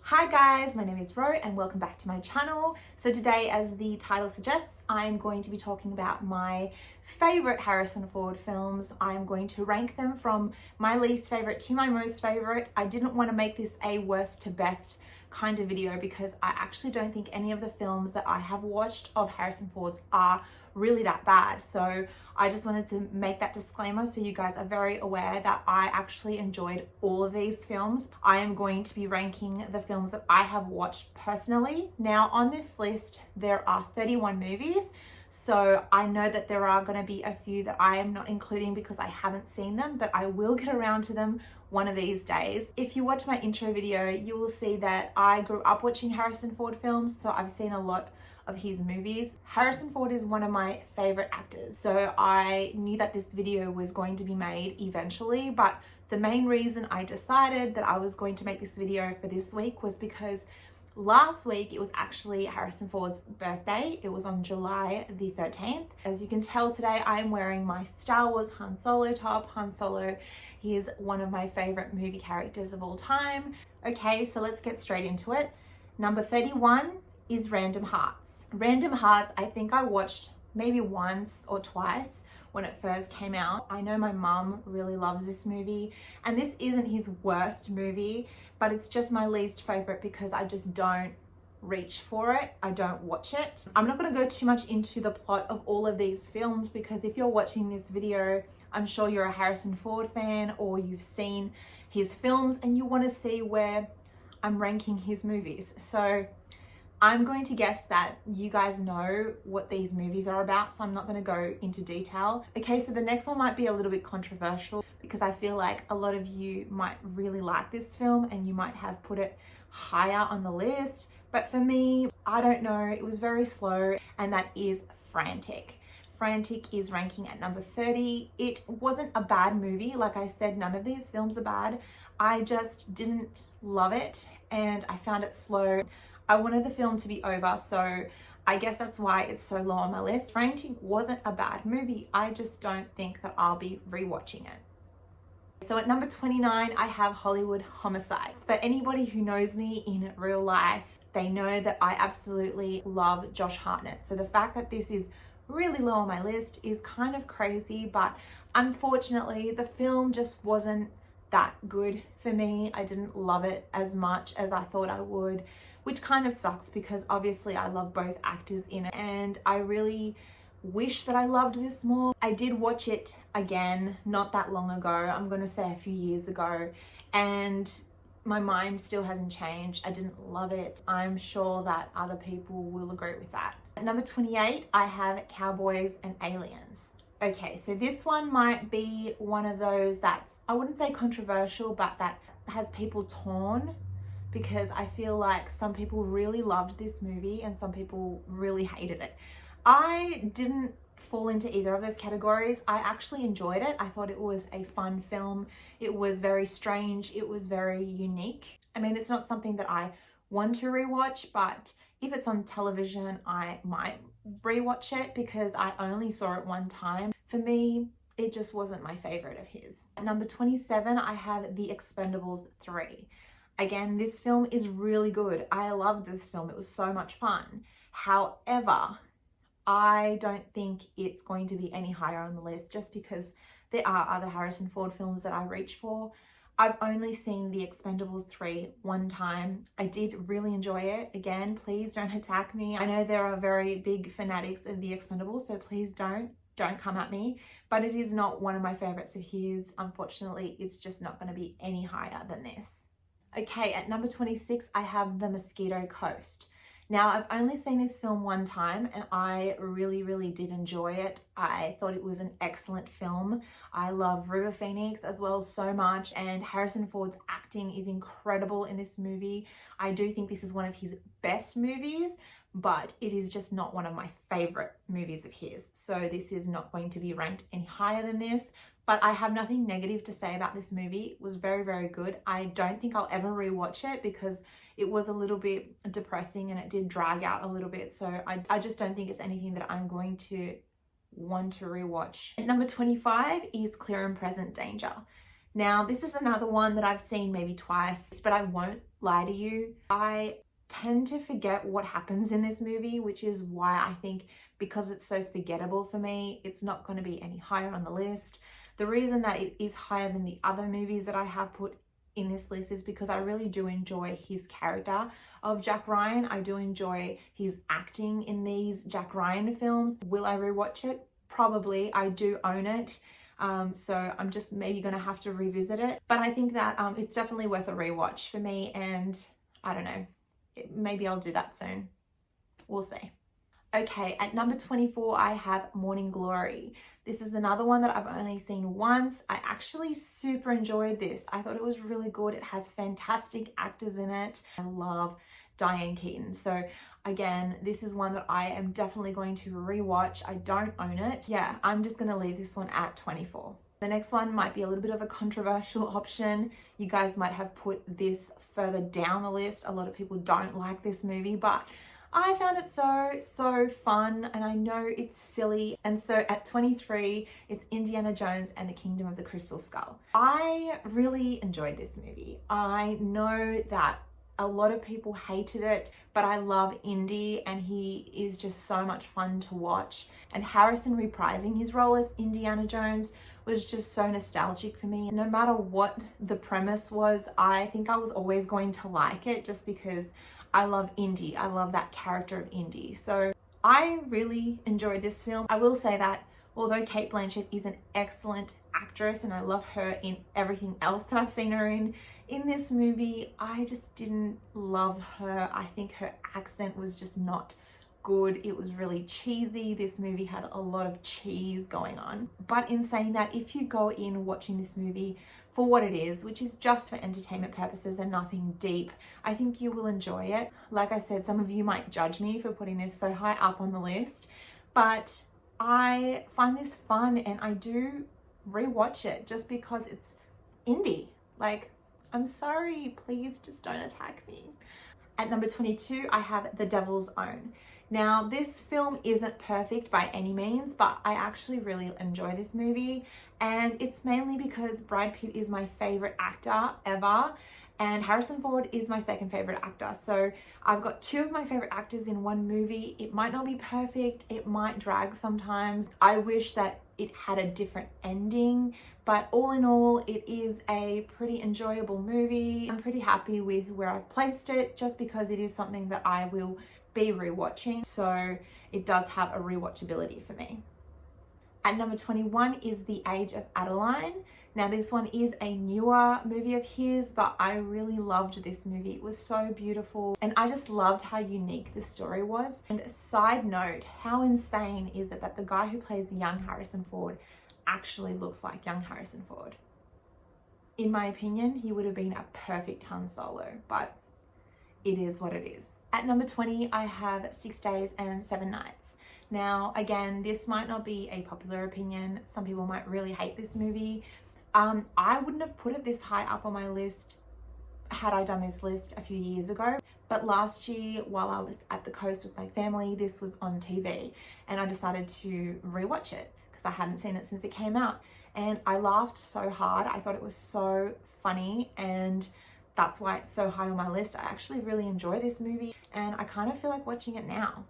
Hi guys, my name is Ro and welcome back to my channel. So today, as the title suggests, I'm going to be talking about my favorite Harrison Ford films. I'm going to rank them from my least favorite to my most favorite. I didn't want to make this a worst to best kind of video because I actually don't think any of the films that I have watched of Harrison Ford's are really that bad. So I just wanted to make that disclaimer so you guys are very aware that I actually enjoyed all of these films. I am going to be ranking the films that I have watched personally. Now on this list, there are 31 movies. So I know that there are going to be a few that I am not including because I haven't seen them, but I will get around to them one of these days. If you watch my intro video, you will see that I grew up watching Harrison Ford films, so I've seen a lot of his movies. Harrison Ford is one of my favorite actors, so I knew that this video was going to be made eventually, but the main reason I decided that I was going to make this video for this week was because last week it was actually Harrison Ford's birthday. It was on July the 13th. As you can tell today, I am wearing my Star Wars Han Solo top. Han Solo, he is one of my favorite movie characters of all time. Okay, so let's get straight into it. Number 31 is Random Hearts. Random Hearts, I think I watched maybe once or twice when it first came out. I know my mum really loves this movie, and this isn't his worst movie, but it's just my least favorite because I just don't reach for it. I don't watch it. I'm not going to go too much into the plot of all of these films because if you're watching this video, I'm sure you're a Harrison Ford fan or you've seen his films and you want to see where I'm ranking his movies. So I'm going to guess that you guys know what these movies are about, so I'm not going to go into detail. Okay, so the next one might be a little bit controversial because I feel like a lot of you might really like this film and you might have put it higher on the list. But for me, I don't know, it was very slow, and that is Frantic. Frantic is ranking at number 30. It wasn't a bad movie. Like I said, none of these films are bad. I just didn't love it and I found it slow. I wanted the film to be over, so I guess that's why it's so low on my list. Frantic wasn't a bad movie. I just don't think that I'll be rewatching it. So at number 29, I have Hollywood Homicide. For anybody who knows me in real life, they know that I absolutely love Josh Hartnett. So the fact that this is really low on my list is kind of crazy, but unfortunately the film just wasn't that good for me. I didn't love it as much as I thought I would, which kind of sucks because obviously I love both actors in it and I really wish that I loved this more. I did watch it again not that long ago, I'm gonna say a few years ago, and my mind still hasn't changed. I didn't love it. I'm sure that other people will agree with that. At number 28, I have Cowboys and Aliens. Okay, so this one might be one of those that's, I wouldn't say controversial, but that has people torn, because I feel like some people really loved this movie and some people really hated it. I didn't fall into either of those categories. I actually enjoyed it. I thought it was a fun film. It was very strange. It was very unique. I mean, it's not something that I want to rewatch, but if it's on television, I might rewatch it because I only saw it one time. For me, it just wasn't my favorite of his. At number 27, I have The Expendables 3. Again, this film is really good. I loved this film. It was so much fun. However, I don't think it's going to be any higher on the list just because there are other Harrison Ford films that I reach for. I've only seen The Expendables 3 one time. I did really enjoy it. Again, please don't attack me. I know there are very big fanatics of The Expendables, so please don't come at me. But it is not one of my favorites of his. Unfortunately, it's just not going to be any higher than this. Okay, at number 26, I have The Mosquito Coast. Now, I've only seen this film one time and I really did enjoy it. I thought it was an excellent film. I love River Phoenix as well so much, and Harrison Ford's acting is incredible in this movie. I do think this is one of his best movies, but it is just not one of my favorite movies of his. So this is not going to be ranked any higher than this. But I have nothing negative to say about this movie. It was very good. I don't think I'll ever rewatch it because it was a little bit depressing and it did drag out a little bit. So I just don't think it's anything that I'm going to want to rewatch. At number 25 is Clear and Present Danger. Now, this is another one that I've seen maybe twice, but I won't lie to you, I tend to forget what happens in this movie, which is why I think because it's so forgettable for me, it's not going to be any higher on the list. The reason that it is higher than the other movies that I have put in this list is because I really do enjoy his character of Jack Ryan. I do enjoy his acting in these Jack Ryan films. Will I rewatch it? Probably. I do own it. So I'm just maybe gonna have to revisit it. But I think that it's definitely worth a rewatch for me, and I don't know, maybe I'll do that soon. We'll see. Okay, at number 24, I have Morning Glory. This is another one that I've only seen once. I actually super enjoyed this. I thought it was really good. It has fantastic actors in it. I love Diane Keaton. So again, this is one that I am definitely going to rewatch. I don't own it. Yeah, I'm just gonna leave this one at 24. The next one might be a little bit of a controversial option. You guys might have put this further down the list. A lot of people don't like this movie, but I found it so fun, and I know it's silly. And so at 23, it's Indiana Jones and the Kingdom of the Crystal Skull. I really enjoyed this movie. I know that a lot of people hated it, but I love Indy, and he is just so much fun to watch. And Harrison reprising his role as Indiana Jones was just so nostalgic for me. No matter what the premise was, I think I was always going to like it just because I love Indy. I love that character of Indy. So I really enjoyed this film. I will say that although Cate Blanchett is an excellent actress and I love her in everything else that I've seen her in this movie, I just didn't love her. I think her accent was just not good. It was really cheesy. This movie had a lot of cheese going on. But in saying that, if you go in watching this movie for what it is, which is just for entertainment purposes and nothing deep, I think you will enjoy it. Like I said, some of you might judge me for putting this so high up on the list, but I find this fun and I do rewatch it just because it's indie. Like, I'm sorry, please just don't attack me. At number 22, I have The Devil's Own. Now, this film isn't perfect by any means, but I actually really enjoy this movie. And it's mainly because Brad Pitt is my favorite actor ever, and Harrison Ford is my second favorite actor. So I've got two of my favorite actors in one movie. It might not be perfect, it might drag sometimes. I wish that it had a different ending, but all in all, it is a pretty enjoyable movie. I'm pretty happy with where I've placed it just because it is something that I will be rewatching, so it does have a rewatchability for me. At number 21 is The Age of Adeline. Now, this one is a newer movie of his, but I really loved this movie. It was so beautiful, and I just loved how unique the story was. And side note, how insane is it that the guy who plays young Harrison Ford actually looks like young Harrison Ford? In my opinion, he would have been a perfect Han Solo, but it is what it is. At number 20, I have 6 Days and 7 Nights. Now, again, this might not be a popular opinion. Some people might really hate this movie. I wouldn't have put it this high up on my list had I done this list a few years ago. But last year, while I was at the coast with my family, this was on TV, and I decided to rewatch it because I hadn't seen it since it came out. And I laughed so hard. I thought it was so funny, and that's why it's so high on my list. I actually really enjoy this movie, and I kind of feel like watching it now,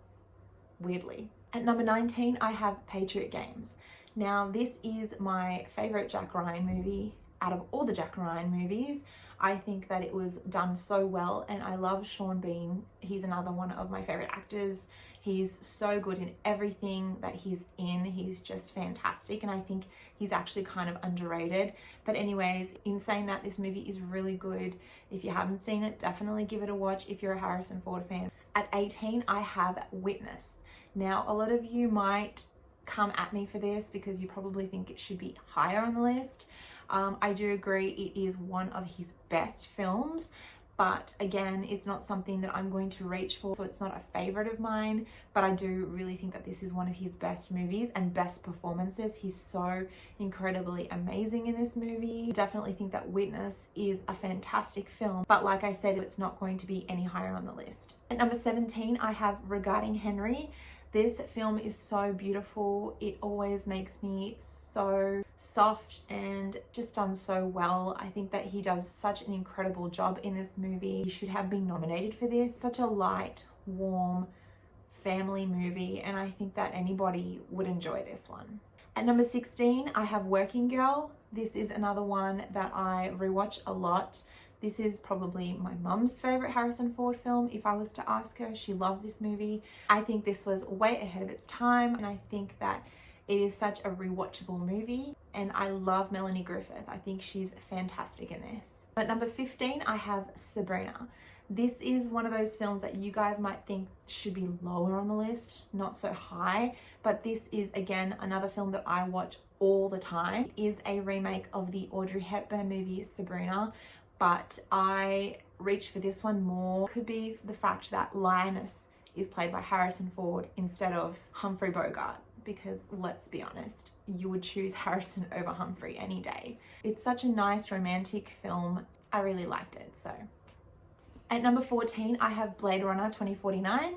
weirdly. At number 19, I have Patriot Games. Now, this is my favorite Jack Ryan movie out of all the Jack Ryan movies. I think that it was done so well, and I love Sean Bean. He's another one of my favorite actors. He's so good in everything that he's in. He's just fantastic, and I think he's actually kind of underrated. But anyways, in saying that, this movie is really good. If you haven't seen it, definitely give it a watch if you're a Harrison Ford fan. At 18, I have Witness. Now, a lot of you might come at me for this because you probably think it should be higher on the list. I do agree it is one of his best films, but again, it's not something that I'm going to reach for, so it's not a favorite of mine. But I do really think that this is one of his best movies and best performances. He's so incredibly amazing in this movie. I definitely think that Witness is a fantastic film, but like I said, it's not going to be any higher on the list. At number 17, I have Regarding Henry. This film is so beautiful. It always makes me so soft and just done so well. I think that he does such an incredible job in this movie. He should have been nominated for this. Such a light, warm family movie, and I think that anybody would enjoy this one. At number 16, I have Working Girl. This is another one that I rewatch a lot. This is probably my mum's favorite Harrison Ford film. If I was to ask her, she loves this movie. I think this was way ahead of its time, and I think that it is such a rewatchable movie, and I love Melanie Griffith. I think she's fantastic in this. At number 15, I have Sabrina. This is one of those films that you guys might think should be lower on the list, not so high, but this is again another film that I watch all the time. It is a remake of the Audrey Hepburn movie Sabrina, but I reach for this one more. Could be the fact that Lioness is played by Harrison Ford instead of Humphrey Bogart, because let's be honest, you would choose Harrison over Humphrey any day. It's such a nice romantic film. I really liked it. So at number 14, I have Blade Runner 2049.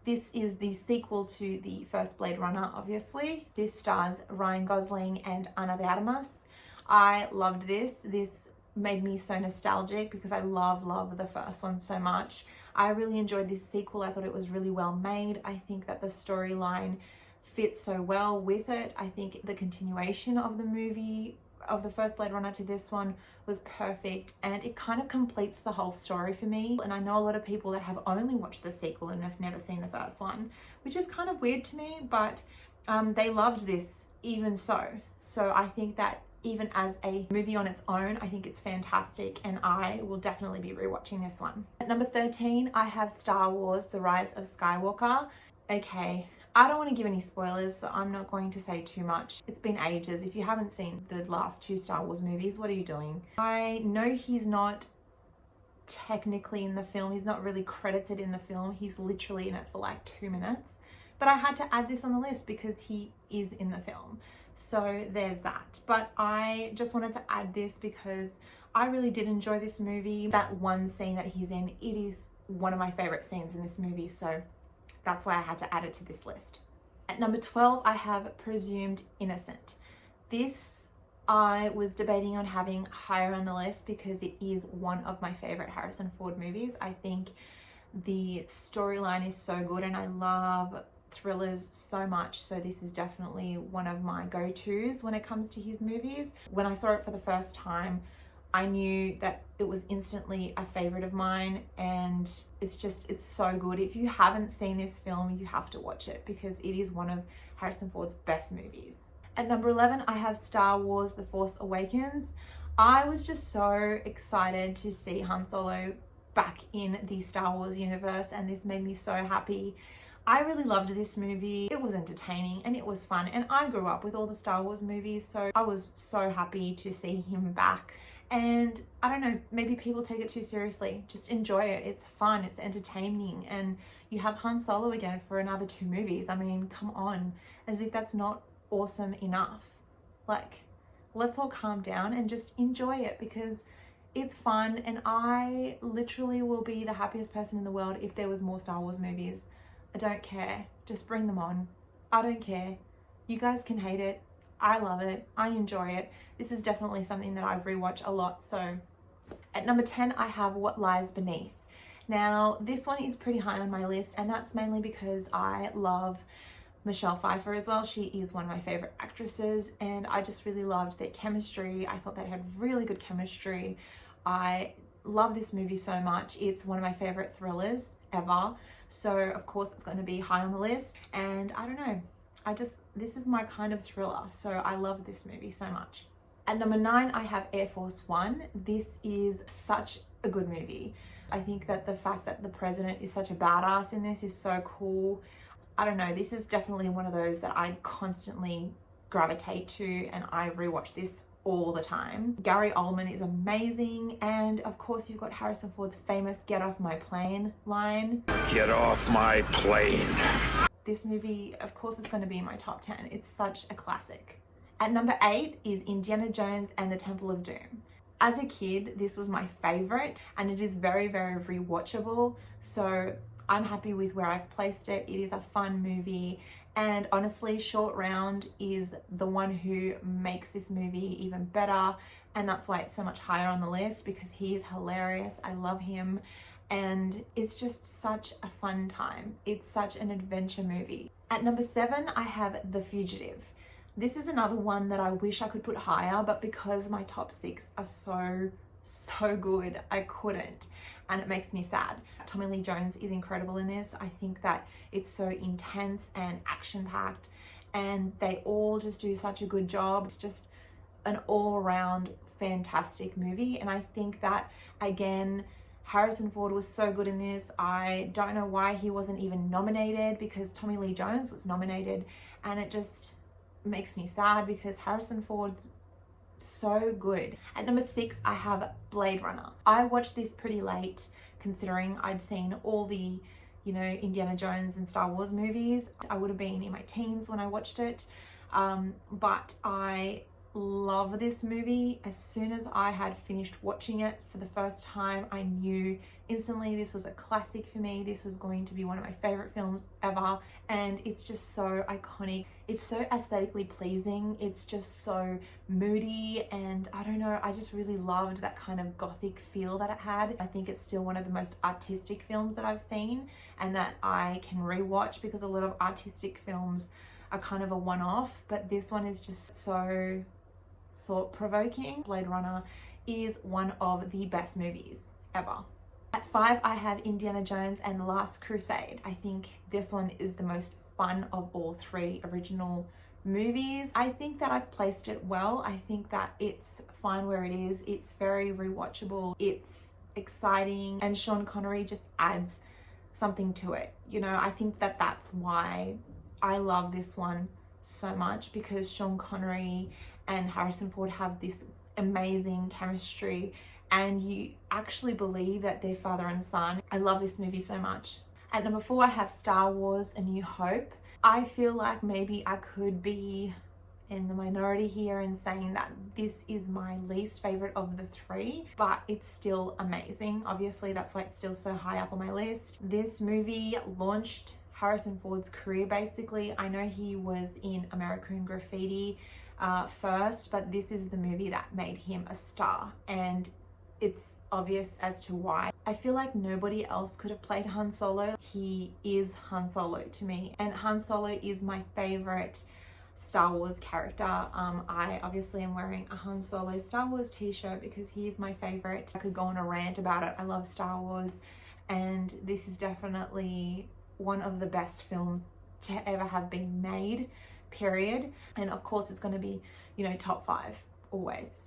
This is the sequel to the first Blade Runner, obviously. This stars Ryan Gosling and Ana de Armas. I loved this. This made me so nostalgic because I love the first one so much. I really enjoyed this sequel. I thought it was really well made. I think that the storyline fits so well with it. I think the continuation of the movie, of the first Blade Runner to this one, was perfect, and it kind of completes the whole story for me. And I know a lot of people that have only watched the sequel and have never seen the first one, which is kind of weird to me, but they loved this even so. So I think that even as a movie on its own, I think it's fantastic, and I will definitely be rewatching this one. At number 13, I have Star Wars: The Rise of Skywalker. Okay, I don't want to give any spoilers, so I'm not going to say too much. It's been ages. If you haven't seen the last two Star Wars movies, what are you doing? I know he's not technically in the film. He's not really credited in the film. He's literally in it for like 2 minutes. But I had to add this on the list because he is in the film. So there's that. But I just wanted to add this because I really did enjoy this movie. That one scene that he's in, it is one of my favorite scenes in this movie. So that's why I had to add it to this list. At number 12, I have Presumed Innocent. This I was debating on having higher on the list because it is one of my favorite Harrison Ford movies. I think the storyline is so good, and I love thrillers so much, so this is definitely one of my go-tos when it comes to his movies. When I saw it for the first time, I knew that it was instantly a favorite of mine, and it's so good. If you haven't seen this film, you have to watch it because it is one of Harrison Ford's best movies. At number 11, I have Star Wars: The Force Awakens. I was just so excited to see Han Solo back in the Star Wars universe, and this made me so happy. I really loved this movie. It was entertaining and it was fun, and I grew up with all the Star Wars movies, so I was so happy to see him back. And I don't know, maybe people take it too seriously. Just enjoy it. It's fun, it's entertaining, and you have Han Solo again for another 2 movies. I mean, come on, as if that's not awesome enough. Like, let's all calm down and just enjoy it because it's fun, and I literally will be the happiest person in the world if there was more Star Wars movies. I don't care. Just bring them on. I don't care. You guys can hate it. I love it. I enjoy it. This is definitely something that I rewatch a lot. So at number 10, I have What Lies Beneath. Now, this one is pretty high on my list, and that's mainly because I love Michelle Pfeiffer as well. She is one of my favorite actresses, and I just really loved their chemistry. I thought they had really good chemistry. I love this movie so much. It's one of my favorite thrillers ever. So of course it's going to be high on the list, and I don't know, this is my kind of thriller, so I love this movie so much. At number 9, I have Air Force One. This is such a good movie. I think that the fact that the president is such a badass in this is so cool. I don't know, this is definitely one of those that I constantly gravitate to, and I rewatch this all the time. Gary Oldman is amazing, and of course you've got Harrison Ford's famous "Get off my plane" line. Get off my plane. This movie, of course, is going to be in my top 10. It's such a classic. At number 8 is Indiana Jones and the Temple of Doom. As a kid, this was my favorite, and it is very, very rewatchable. So I'm happy with where I've placed it. It is a fun movie. And honestly, Short Round is the one who makes this movie even better. And that's why it's so much higher on the list, because he is hilarious. I love him. And it's just such a fun time. It's such an adventure movie. At number 7, I have The Fugitive. This is another one that I wish I could put higher, but because my top 6 are so good, I couldn't. And it makes me sad. Tommy Lee Jones is incredible in this. I think that it's so intense and action-packed, and they all just do such a good job. It's just an all-around fantastic movie. And I think that, again, Harrison Ford was so good in this. I don't know why he wasn't even nominated, because Tommy Lee Jones was nominated, and it just makes me sad because Harrison Ford's so good. At number 6, I have Blade Runner. I watched this pretty late, considering I'd seen all the, Indiana Jones and Star Wars movies. I would have been in my teens when I watched it, but I love this movie. As soon as I had finished watching it for the first time, I knew instantly this was a classic for me. This was going to be one of my favorite films ever, and it's just so iconic. It's so aesthetically pleasing. It's just so moody, and I don't know, I just really loved that kind of gothic feel that it had. I think it's still one of the most artistic films that I've seen, and that I can rewatch, because a lot of artistic films are kind of a one-off, but this one is just so thought-provoking. Blade Runner is one of the best movies ever. At 5, I have Indiana Jones and the Last Crusade. I think this one is the most fun of all 3 original movies. I think that I've placed it well. I think that it's fine where it is. It's very rewatchable. It's exciting, and Sean Connery just adds something to it. I think that that's why I love this one so much, because Sean Connery and Harrison Ford have this amazing chemistry, and you actually believe that they're father and son. I love this movie so much. At number 4, I have Star Wars: A New Hope. I feel like maybe I could be in the minority here in saying that this is my least favorite of the 3, but it's still amazing. Obviously, that's why it's still so high up on my list. This movie launched Harrison Ford's career, basically. I know he was in American Graffiti first, but this is the movie that made him a star, and it's obvious as to why. I feel like nobody else could have played Han Solo. He is Han Solo to me, and Han Solo is my favorite Star Wars character. I obviously am wearing a Han Solo Star Wars t-shirt because he is my favorite. I could go on a rant about it. I love Star Wars, and this is definitely one of the best films to ever have been made, period. And of course it's going to be, top 5 always.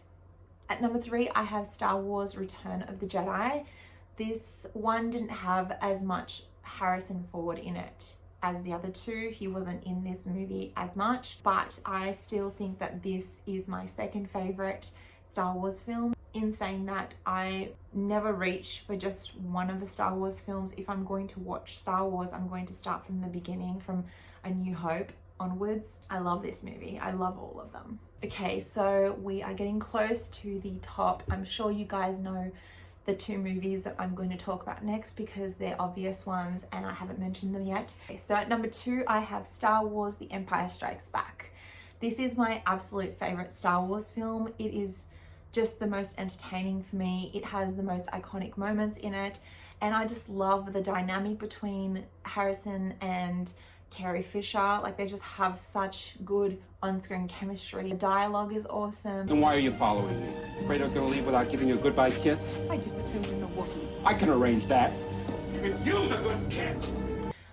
At number 3, I have Star Wars: Return of the Jedi. This one didn't have as much Harrison Ford in it as the other 2. He wasn't in this movie as much, but I still think that this is my second favorite Star Wars film. In saying that, I never reach for just one of the Star Wars films. If I'm going to watch Star Wars, I'm going to start from the beginning, from A New Hope onwards. I love this movie. I love all of them. Okay, so we are getting close to the top. I'm sure you guys know the 2 movies that I'm going to talk about next, because they're obvious ones and I haven't mentioned them yet. Okay, so at number 2, I have Star Wars: The Empire Strikes Back. This is my absolute favorite Star Wars film. It is just the most entertaining for me. It has the most iconic moments in it, and I just love the dynamic between Harrison and Carrie Fisher. Like, they just have such good on-screen chemistry. The dialogue is awesome. Then why are you following me? Afraid I was gonna leave without giving you a goodbye kiss? I just assumed he's a Wookiee. I can arrange that. You can use a good kiss.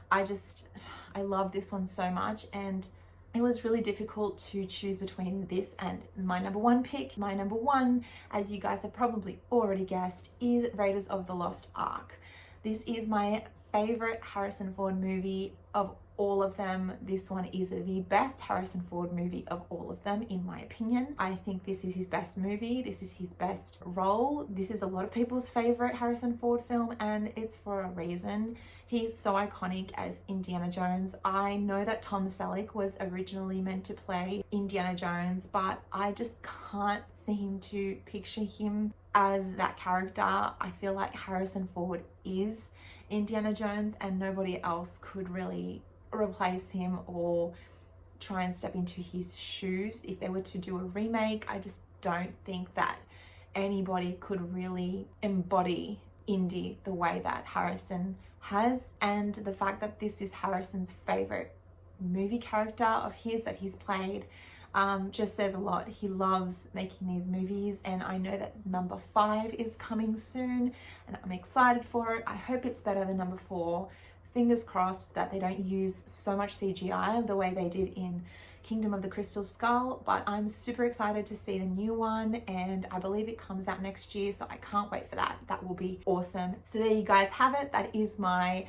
I love this one so much, and it was really difficult to choose between this and my number 1 pick. My number 1, as you guys have probably already guessed, is Raiders of the Lost Ark. This is my favorite Harrison Ford movie of all of them. This one is the best Harrison Ford movie of all of them, in my opinion. I think this is his best movie. This is his best role. This is a lot of people's favorite Harrison Ford film, and it's for a reason. He's so iconic as Indiana Jones. I know that Tom Selleck was originally meant to play Indiana Jones, but I just can't seem to picture him as that character, I feel like Harrison Ford is Indiana Jones and nobody else could really replace him or try and step into his shoes. If they were to do a remake, I just don't think that anybody could really embody Indy the way that Harrison has. And the fact that this is Harrison's favorite movie character of his that he's played just says a lot. He loves making these movies, and I know that number 5 is coming soon and I'm excited for it. I hope it's better than number 4. Fingers crossed that they don't use so much CGI the way they did in Kingdom of the Crystal Skull, but I'm super excited to see the new one, and I believe it comes out next year, so I can't wait for that. That will be awesome. So there you guys have it. That is my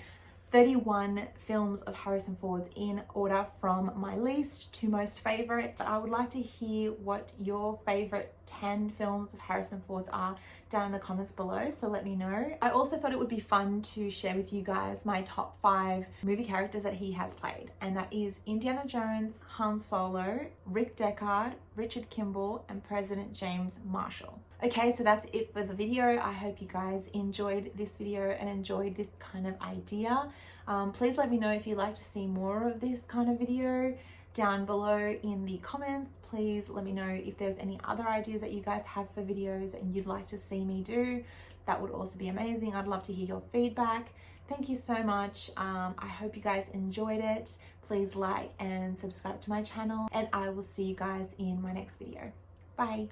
31 films of Harrison Ford's in order from my least to most favorite. I would like to hear what your favorite 10 films of Harrison Ford's are down in the comments below, so let me know. I also thought it would be fun to share with you guys my top 5 movie characters that he has played, and that is Indiana Jones, Han Solo, Rick Deckard, Richard Kimball, and President James Marshall. Okay, so that's it for the video. I hope you guys enjoyed this video and enjoyed this kind of idea. Please let me know if you'd like to see more of this kind of video down below in the comments. Please let me know if there's any other ideas that you guys have for videos and you'd like to see me do. That would also be amazing. I'd love to hear your feedback. Thank you so much. I hope you guys enjoyed it. Please like and subscribe to my channel, and I will see you guys in my next video. Bye.